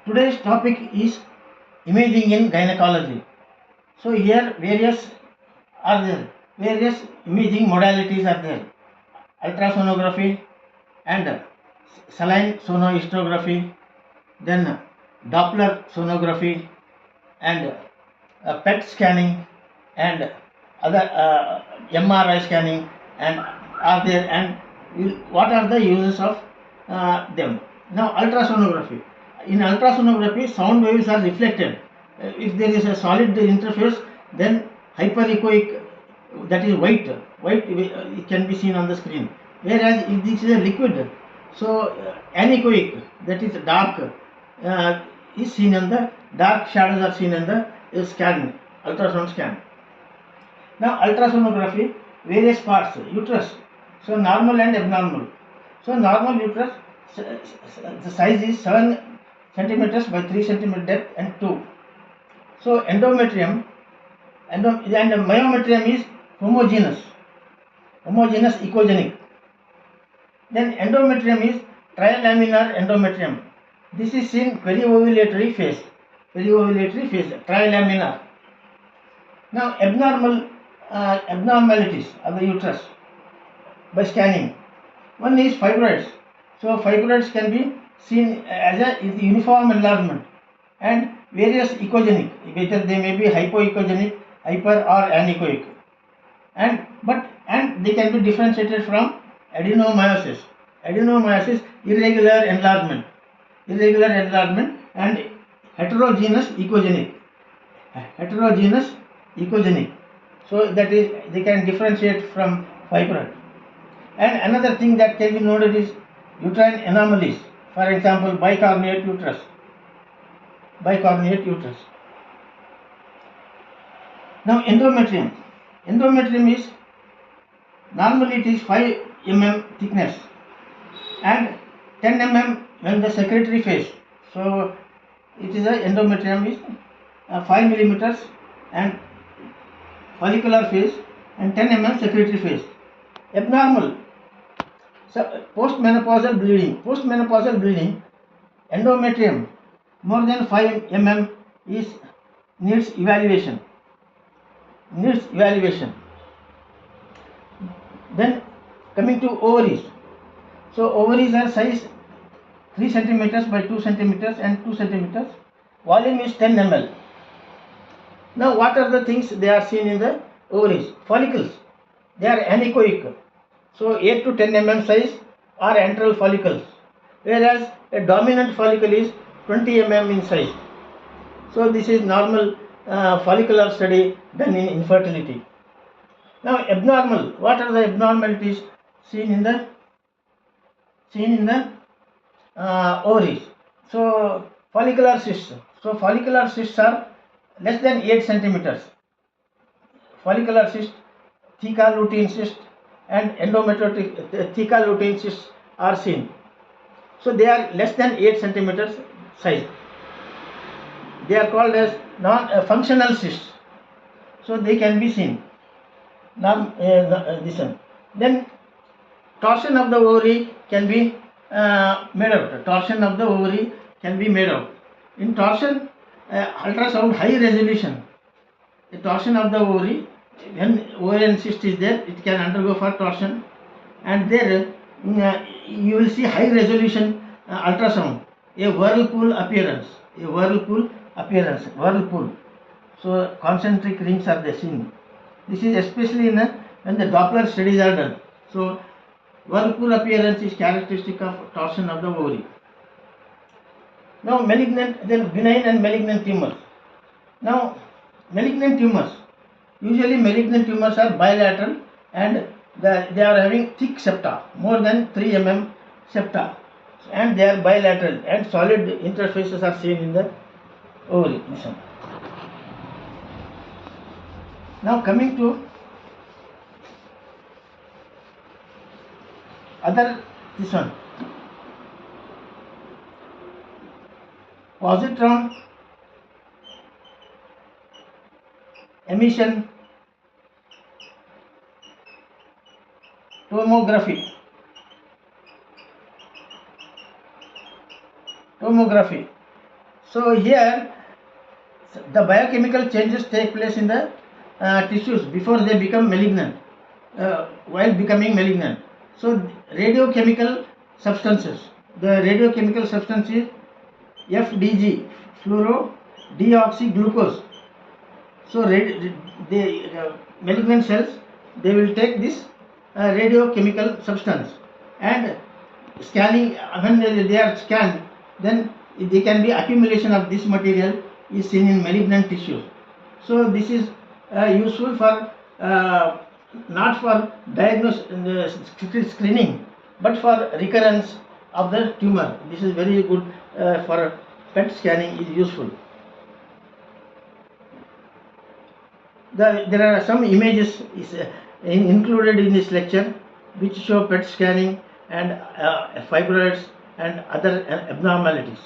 Today's topic is imaging in gynecology. So here various imaging modalities are there. Ultrasonography and saline sonohysterography, then Doppler sonography and PET scanning and other MRI scanning and are there, and what are the uses of them. Now ultrasonography. In ultrasonography, sound waves are reflected. If there is a solid interface, then hyperechoic, that is white it can be seen on the screen. Whereas if this is a liquid, so anechoic, that is dark, is seen on the dark shadows are seen in the scan, ultrasound scan. Now ultrasonography, various parts, uterus, so normal and abnormal. So normal uterus, the size is 7 centimeters by 3 centimeter depth and 2. So endometrium and myometrium is homogeneous echogenic. Then endometrium is trilaminar endometrium. This is in periovulatory phase, trilaminar. Now abnormalities of the uterus by scanning. One is fibroids. So fibroids can be seen as a uniform enlargement and various echogenic, whether they may be hypoechogenic, hyper or anechoic, and they can be differentiated from adenomyosis. Adenomyosis, irregular enlargement and heterogeneous echogenic. So that is, they can differentiate from fibroid. And another thing that can be noted is uterine anomalies. For example, bicornuate uterus. Now endometrium. Endometrium is, normally it is 5 mm thickness and 10 mm when the secretory phase. So it is a endometrium is 5 millimeters and follicular phase and 10 mm secretory phase. Abnormal. So postmenopausal bleeding, endometrium more than 5 mm needs evaluation. Then coming to ovaries. So ovaries are size 3 centimeters by 2 centimeters and 2 centimeters. Volume is 10 ml. Now what are the things they are seen in the ovaries? Follicles. They are anechoic. So 8 to 10 mm size are antral follicles, whereas a dominant follicle is 20 mm in size. So this is normal follicular study done in infertility. Now abnormal. What are the abnormalities seen in the ovaries? So follicular cysts. So follicular cysts are less than 8 centimeters. Follicular cyst, theca lutein cyst and endometriotic theca lutein cysts are seen. So they are less than 8 centimeters size. They are called as non-functional cysts. So they can be seen. This one. Then torsion of the ovary can be made out. In torsion, ultrasound high resolution. The torsion of the ovary, when ovarian cyst is there, it can undergo for torsion, and there you will see high resolution ultrasound, a whirlpool appearance. So concentric rings are seen. This is especially when the Doppler studies are done. So whirlpool appearance is characteristic of torsion of the ovary. Now benign and malignant tumors. Now malignant tumors are bilateral and they are having thick septa, more than 3 mm septa, and they are bilateral and solid interfaces are seen in the ovary. Now coming to this one, positron emission tomography. So here the biochemical changes take place in the tissues before they become malignant, while becoming malignant. So radiochemical substances, the radiochemical substance is FDG, fluoro deoxyglucose. So the malignant cells, they will take this radiochemical substance, and scanning, when they are scanned, then there can be accumulation of this material is seen in malignant tissues. So this is useful for not for screening, but for recurrence of the tumor. This is very good for PET scanning is useful. There are some images included in this lecture which show PET scanning and fibroids and other abnormalities.